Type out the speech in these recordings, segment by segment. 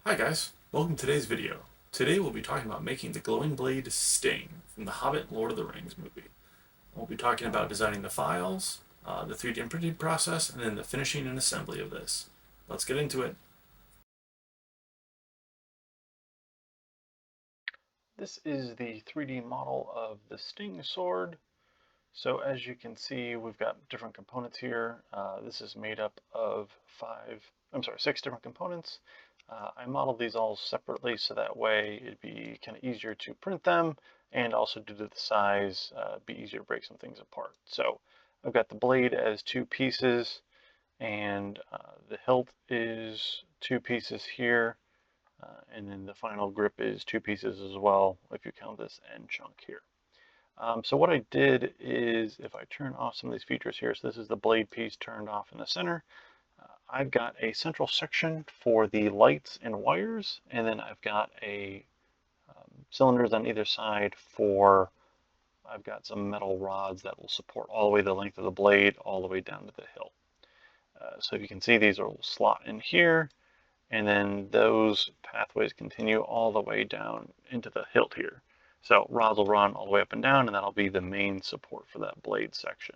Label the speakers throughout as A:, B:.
A: Hi guys, welcome to today's video. Today we'll be talking about making the glowing blade Sting from the Hobbit and Lord of the Rings movie. We'll be talking about designing the files, the 3D printing process, and then the finishing and assembly of this. Let's get into it.
B: This is the 3D model of the Sting sword. So as you can see, we've got different components here. This is made up of six different components. I modeled these all separately so that way it'd be kind of easier to print them, and also due to the size, be easier to break some things apart. So I've got the blade as two pieces, and the hilt is two pieces here. And then the final grip is two pieces as well, if you count this end chunk here. So what I did is, if I turn off some of these features here, so this is the blade piece turned off in the center. I've got a central section for the lights and wires, and then I've got cylinders on either side for, I've got some metal rods that will support all the way the length of the blade, all the way down to the hilt. So if you can see, these will slot in here, and then those pathways continue all the way down into the hilt here. So rods will run all the way up and down, and that'll be the main support for that blade section.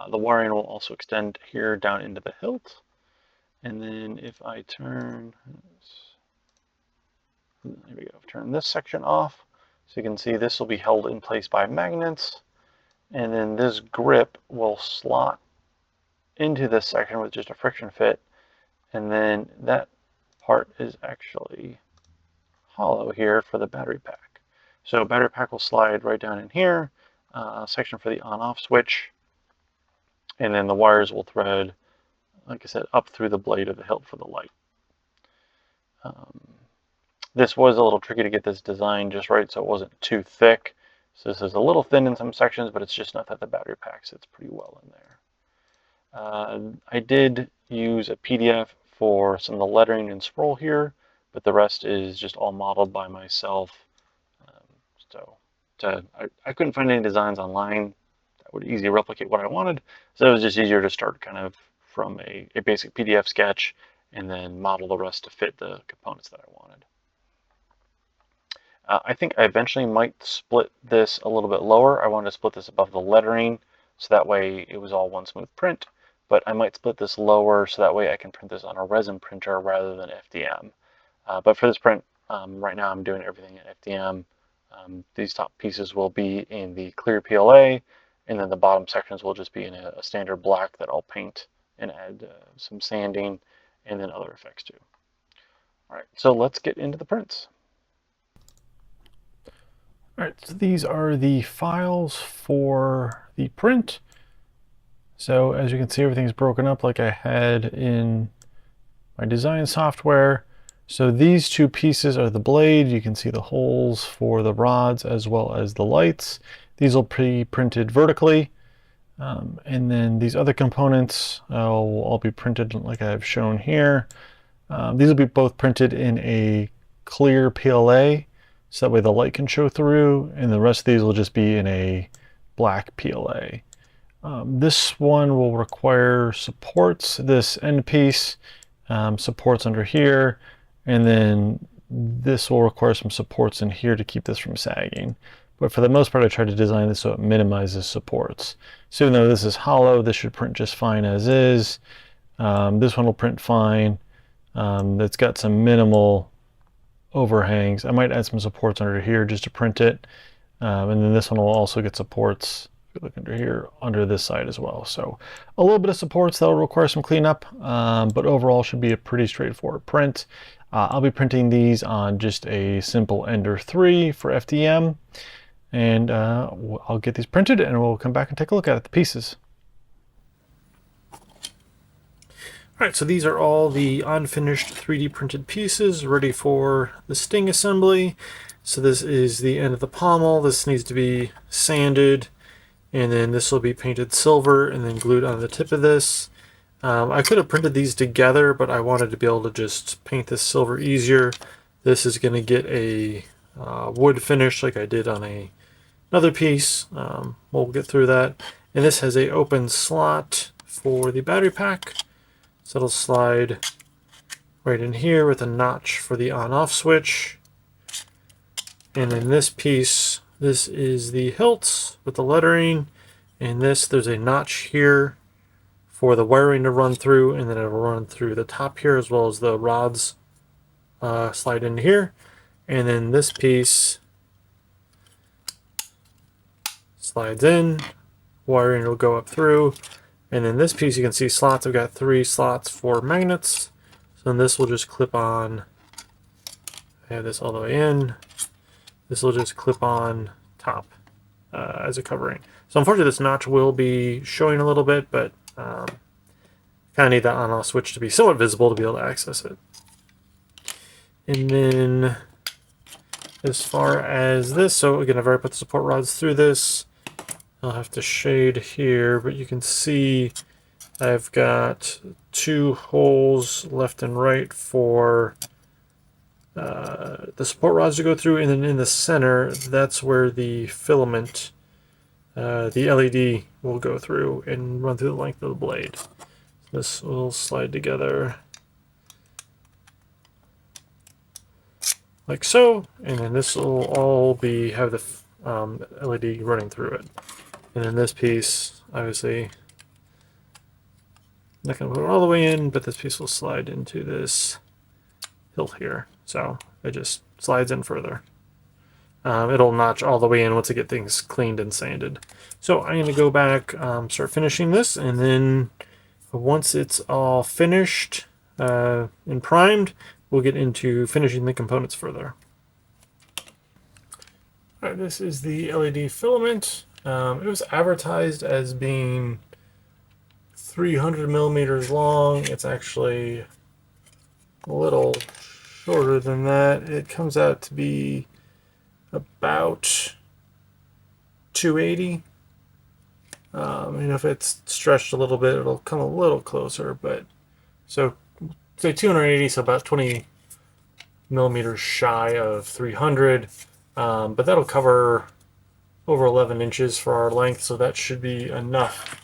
B: The wiring will also extend here down into the hilt. And then if I turn this section off, so you can see this will be held in place by magnets, and then this grip will slot into this section with just a friction fit, and then that part is actually hollow here for the battery pack. So battery pack will slide right down in here, a section for the on-off switch, and then the wires will thread, like I said, up through the blade of the hilt for the light. This was a little tricky to get this design just right so it wasn't too thick. So this is a little thin in some sections, but it's just enough that the battery pack sits pretty well in there. I did use a PDF for some of the lettering and scroll here, but the rest is just all modeled by myself. I couldn't find any designs online that would easily replicate what I wanted, so it was just easier to start kind of from a basic PDF sketch and then model the rest to fit the components that I wanted. I think I eventually might split this a little bit lower. I wanted to split this above the lettering, so that way it was all one smooth print, but I might split this lower so that way I can print this on a resin printer rather than FDM. But for this print, right now I'm doing everything in FDM. These top pieces will be in the clear PLA, and then the bottom sections will just be in a standard black that I'll paint and add some sanding and then other effects too. All right, so let's get into the prints.
C: All right, so these are the files for the print. So as you can see, everything's broken up like I had in my design software. So these two pieces are the blade. You can see the holes for the rods as well as the lights. These will be printed vertically. And then these other components will all be printed like I've shown here. These will be both printed in a clear PLA, so that way the light can show through, and the rest of these will just be in a black PLA. This one will require supports. This end piece supports under here, and then this will require some supports in here to keep this from sagging. But for the most part, I tried to design this so it minimizes supports. So even though this is hollow, this should print just fine as is. This one will print fine. It's got some minimal overhangs. I might add some supports under here just to print it. And then this one will also get supports, if you look under here, under this side as well. So a little bit of supports that will require some cleanup, but overall should be a pretty straightforward print. I'll be printing these on just a simple Ender 3 for FDM. And I'll get these printed and we'll come back and take a look at the pieces.
A: Alright, so these are all the unfinished 3D printed pieces ready for the Sting assembly. So this is the end of the pommel. This needs to be sanded, and then this will be painted silver and then glued on the tip of this. I could have printed these together, but I wanted to be able to just paint this silver easier. This is going to get a wood finish like I did on another piece. We'll get through that. And this has an open slot for the battery pack. So it'll slide right in here with a notch for the on-off switch. And in this piece, this is the hilts with the lettering. And this, there's a notch here for the wiring to run through, and then it'll run through the top here as well as the rods slide in here. And then this piece slides in, wiring will go up through. And then this piece, you can see slots. I've got 3 slots for magnets. So then this will just clip on. I have this all the way in. This will just clip on top as a covering. So unfortunately this notch will be showing a little bit, but kind of need that on-off switch to be somewhat visible to be able to access it. And then as far as this, so again, I've already put the support rods through this. I'll have to shade here, but you can see I've got 2 holes left and right for the support rods to go through, and then in the center, that's where the filament, the LED, will go through and run through the length of the blade. This will slide together like so, and then this will all have the LED running through it. And then this piece, obviously, not going to put it all the way in, but this piece will slide into this hilt here. So it just slides in further. It'll notch all the way in once I get things cleaned and sanded. So I'm going to go back, start finishing this, and then once it's all finished and primed, we'll get into finishing the components further. All right, this is the LED filament. It was advertised as being 300 millimeters long. It's actually a little shorter than that. It comes out to be about 280. If it's stretched a little bit, it'll come a little closer, but so say 280, so about 20 millimeters shy of 300. But that'll cover over 11 inches for our length, so that should be enough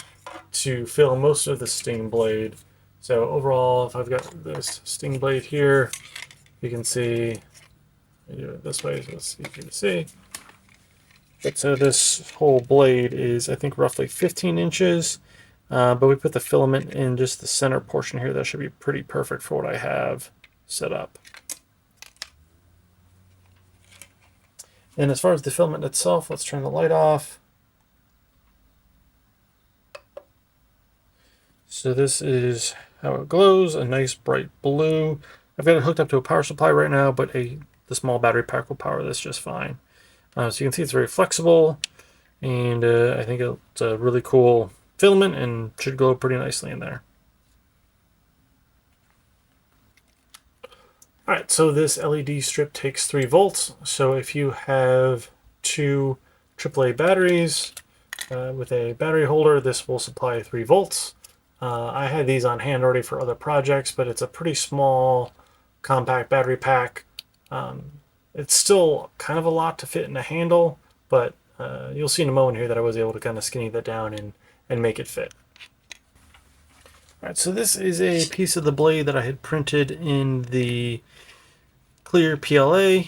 A: to fill most of the sting blade. So overall, if I've got this sting blade here, you can see, I do it this way so it's easier to see. But so this whole blade is, I think, roughly 15 inches, but we put the filament in just the center portion here. That should be pretty perfect for what I have set up. And as far as the filament itself, let's turn the light off. So this is how it glows, a nice bright blue. I've got it hooked up to a power supply right now, but the small battery pack will power this just fine. So you can see it's very flexible, and I think it's a really cool filament and should glow pretty nicely in there. Alright, so this LED strip takes 3 volts, so if you have 2 AAA batteries with a battery holder, this will supply 3 volts. I had these on hand already for other projects, but it's a pretty small, compact battery pack. It's still kind of a lot to fit in a handle, but you'll see in a moment here that I was able to kind of skinny that down and make it fit. Alright, so this is a piece of the blade that I had printed in the clear PLA,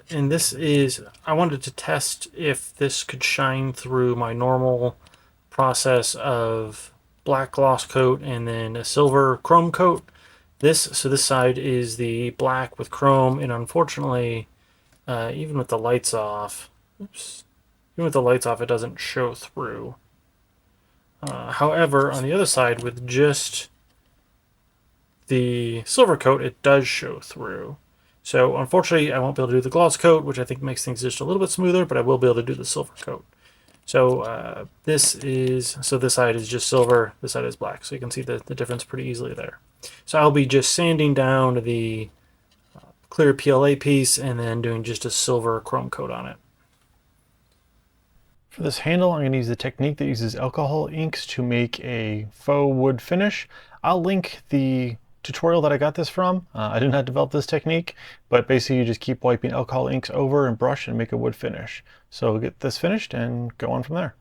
A: and this is, I wanted to test if this could shine through my normal process of black gloss coat and then a silver chrome coat. So this side is the black with chrome, and unfortunately, even with the lights off, it doesn't show through. However, on the other side, with just the silver coat, it does show through. So unfortunately, I won't be able to do the gloss coat, which I think makes things just a little bit smoother, but I will be able to do the silver coat. So this side is just silver, this side is black. So you can see the difference pretty easily there. So I'll be just sanding down the clear PLA piece and then doing just a silver chrome coat on it.
C: For this handle, I'm going to use the technique that uses alcohol inks to make a faux wood finish. I'll link the tutorial that I got this from. I did not develop this technique, but basically you just keep wiping alcohol inks over and brush and make a wood finish. So we'll get this finished and go on from there.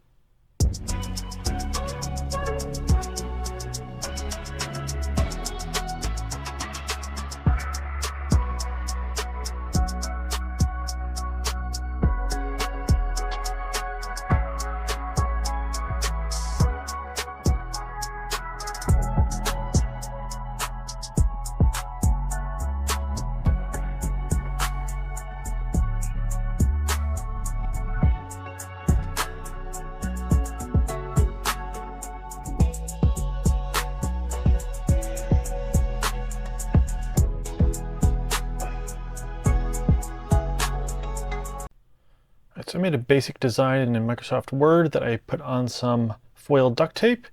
C: So I made a basic design in Microsoft Word that I put on some foil duct tape,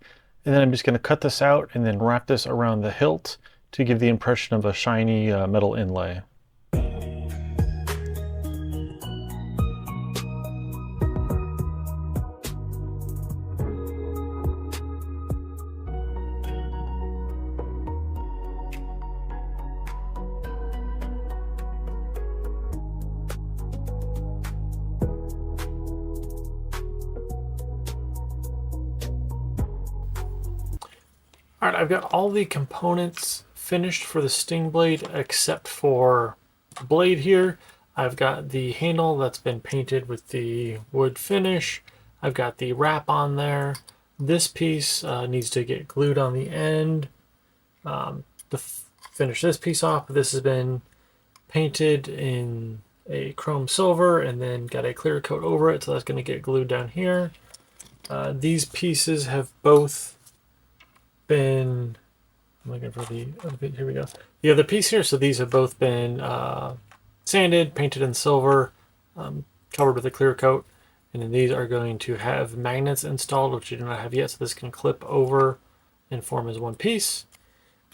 C: and then I'm just going to cut this out and then wrap this around the hilt to give the impression of a shiny metal inlay.
A: All right, I've got all the components finished for the sting blade except for the blade here. I've got the handle that's been painted with the wood finish. I've got the wrap on there. This piece needs to get glued on the end to finish this piece off. This has been painted in a chrome silver and then got a clear coat over it, so that's going to get glued down here. These pieces have both been, I'm looking for the other piece, here we go. The other piece here, so these have both been sanded, painted in silver, covered with a clear coat, and then these are going to have magnets installed, which you do not have yet, so this can clip over and form as one piece.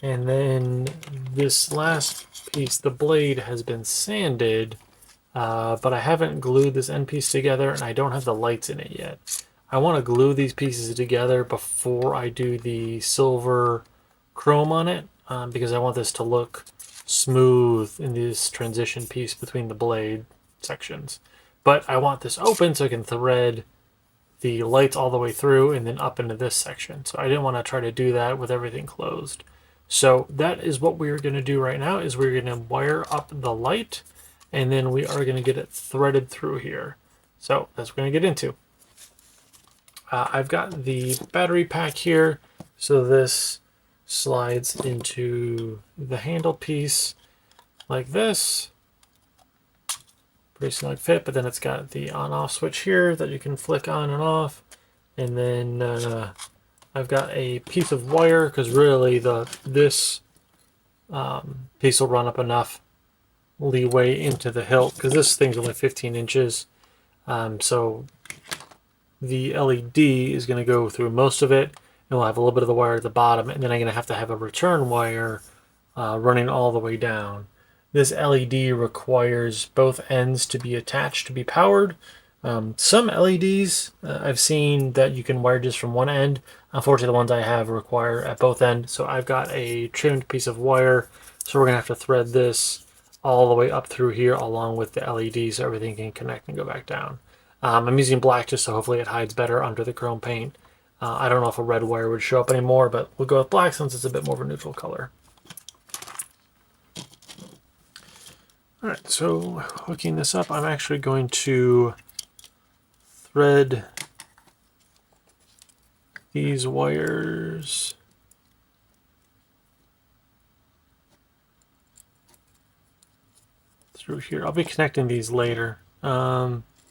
A: And then this last piece, the blade, has been sanded, but I haven't glued this end piece together, and I don't have the lights in it yet. I want to glue these pieces together before I do the silver chrome on it, because I want this to look smooth in this transition piece between the blade sections. But I want this open so I can thread the lights all the way through and then up into this section. So I didn't want to try to do that with everything closed. So that is what we're going to do right now, is we're going to wire up the light, and then we are going to get it threaded through here. So that's what we're going to get into. I've got the battery pack here, so this slides into the handle piece like this. Pretty snug fit, but then it's got the on-off switch here that you can flick on and off. And then I've got a piece of wire, because really this piece will run up enough leeway into the hilt, because this thing's only 15 inches. So the LED is going to go through most of it, and we'll have a little bit of the wire at the bottom, and then I'm going to have a return wire running all the way down. This LED requires both ends to be attached to be powered. Some LEDs I've seen that you can wire just from one end. Unfortunately, the ones I have require at both ends, so I've got a trimmed piece of wire, so we're going to have to thread this all the way up through here along with the LED so everything can connect and go back down. I'm using black just so hopefully it hides better under the chrome paint. I don't know if a red wire would show up anymore, but we'll go with black since it's a bit more of a neutral color. Alright, so hooking this up, I'm actually going to thread these wires through here. I'll be connecting these later.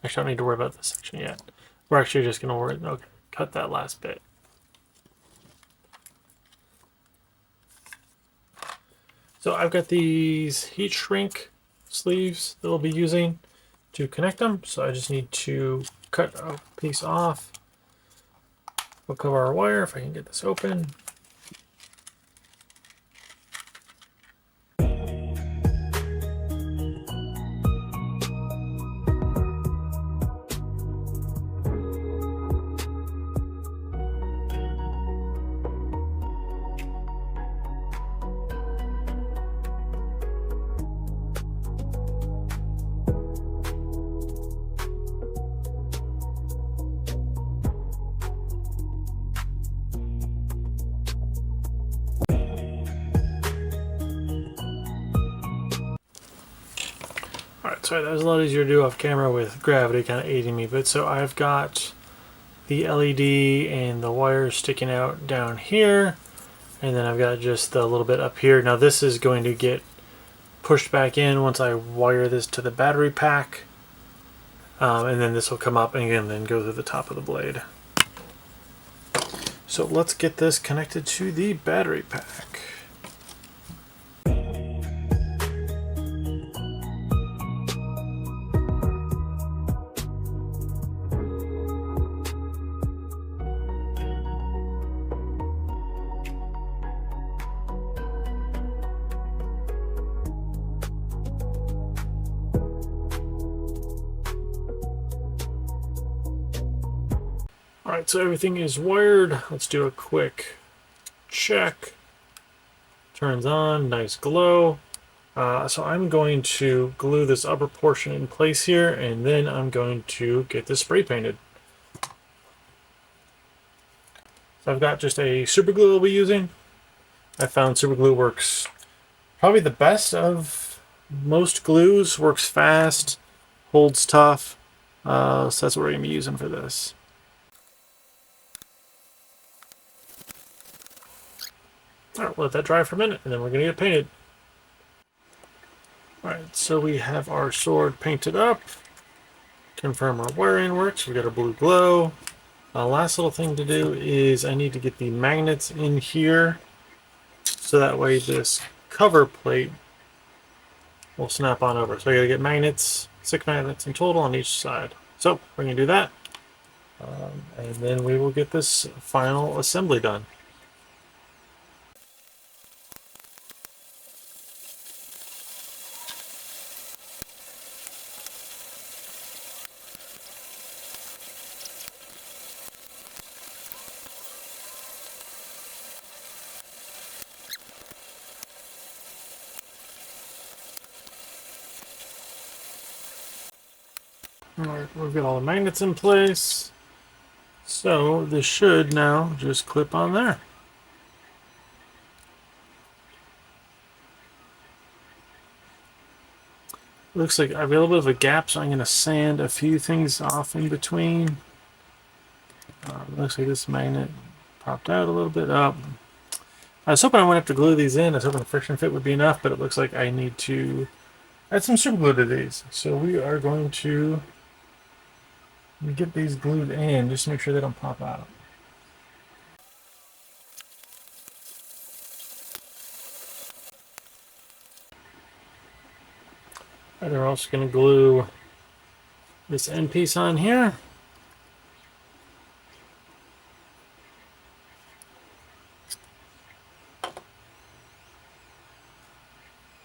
A: Actually, I don't need to worry about this section yet. We're actually just going to cut that last bit. So I've got these heat shrink sleeves that we'll be using to connect them. So I just need to cut a piece off. We'll cover our wire if I can get this open. Alright, sorry, that was a lot easier to do off camera with gravity kind of aiding me, but so I've got the LED and the wires sticking out down here, and then I've got just a little bit up here. Now this is going to get pushed back in once I wire this to the battery pack, and then this will come up and again then go through the top of the blade. So let's get this connected to the battery pack. Alright, so everything is wired. Let's do a quick check. Turns on, nice glow. So I'm going to glue this upper portion in place here, and then I'm going to get this spray painted. So I've got just a super glue I'll be using. I found super glue works probably the best of most glues. Works fast, holds tough. So that's what we're going to be using for this. Alright, let that dry for a minute, and then we're going to get it painted. Alright, so we have our sword painted up. Confirm our wiring works. We got our blue glow. Last little thing to do is I need to get the magnets in here, so that way this cover plate will snap on over. So I gotta get magnets, 6 magnets in total on each side. So we're gonna do that, and then we will get this final assembly done. Alright, we've got all the magnets in place. So this should now just clip on there. Looks like I have a little bit of a gap, so I'm going to sand a few things off in between. Looks like this magnet popped out a little bit up. I was hoping I wouldn't have to glue these in. I was hoping the friction fit would be enough, but it looks like I need to add some super glue to these. So we are going to get these glued in just to make sure they don't pop out. And we're also going to glue this end piece on here.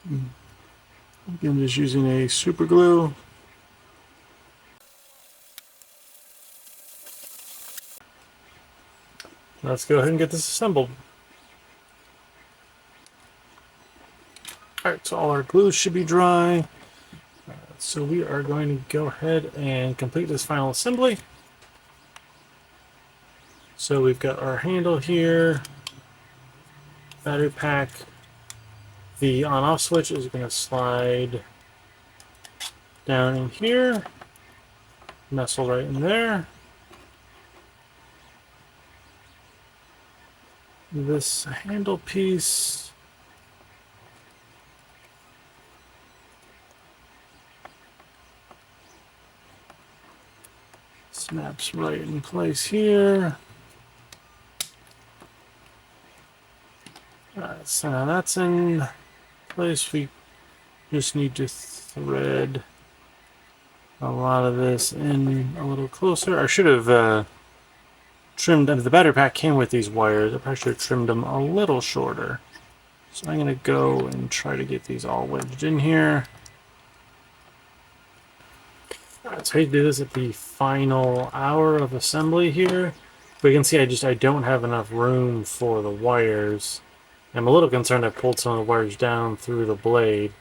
A: Again, just using a super glue. Let's go ahead and get this assembled. Alright, so all our glue should be dry. So we are going to go ahead and complete this final assembly. So we've got our handle here, battery pack. The on-off switch is going to slide down in here, nestle right in there. This handle piece snaps right in place here. Alright, so now that's in place. We just need to thread a lot of this in a little closer. I should have trimmed, the battery pack came with these wires. I probably should have trimmed them a little shorter. So I'm going to go and try to get these all wedged in here. Alright, so I do this at the final hour of assembly here. But you can see I don't have enough room for the wires. I'm a little concerned I pulled some of the wires down through the blade,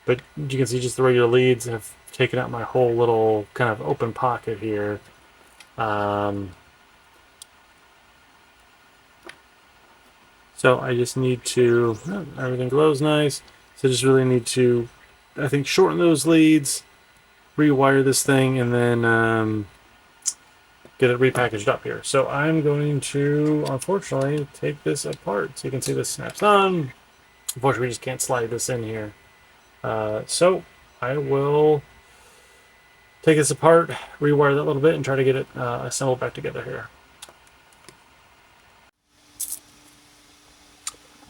A: but you can see just the regular leads have taken out my whole little kind of open pocket here. So I just need to, everything glows nice, so I just really need to, I think, shorten those leads, rewire this thing, and then get it repackaged up here. So I'm going to, unfortunately, take this apart. So you can see this snaps on. Unfortunately, we just can't slide this in here. So I will take this apart, rewire that a little bit, and try to get it assembled back together here.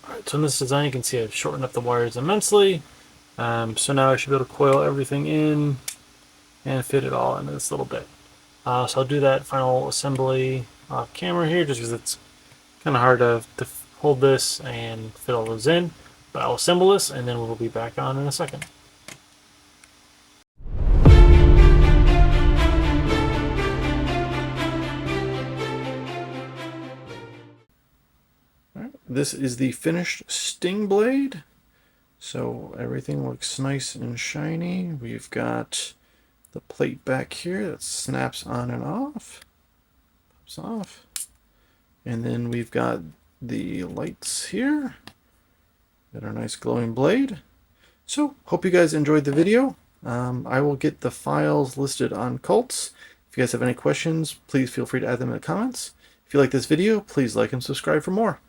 A: Alright, so in this design you can see I've shortened up the wires immensely. So now I should be able to coil everything in and fit it all into this little bit. So I'll do that final assembly off camera here just because it's kind of hard to hold this and fit all those in. But I'll assemble this and then we'll be back on in a second. this is the finished sting blade. So everything looks nice and shiny. We've got the plate back here that snaps on and off. Pops off. And then we've got the lights here. Got our nice glowing blade. So, hope you guys enjoyed the video. I will get the files listed on Cults. If you guys have any questions, please feel free to add them in the comments. If you like this video, please like and subscribe for more.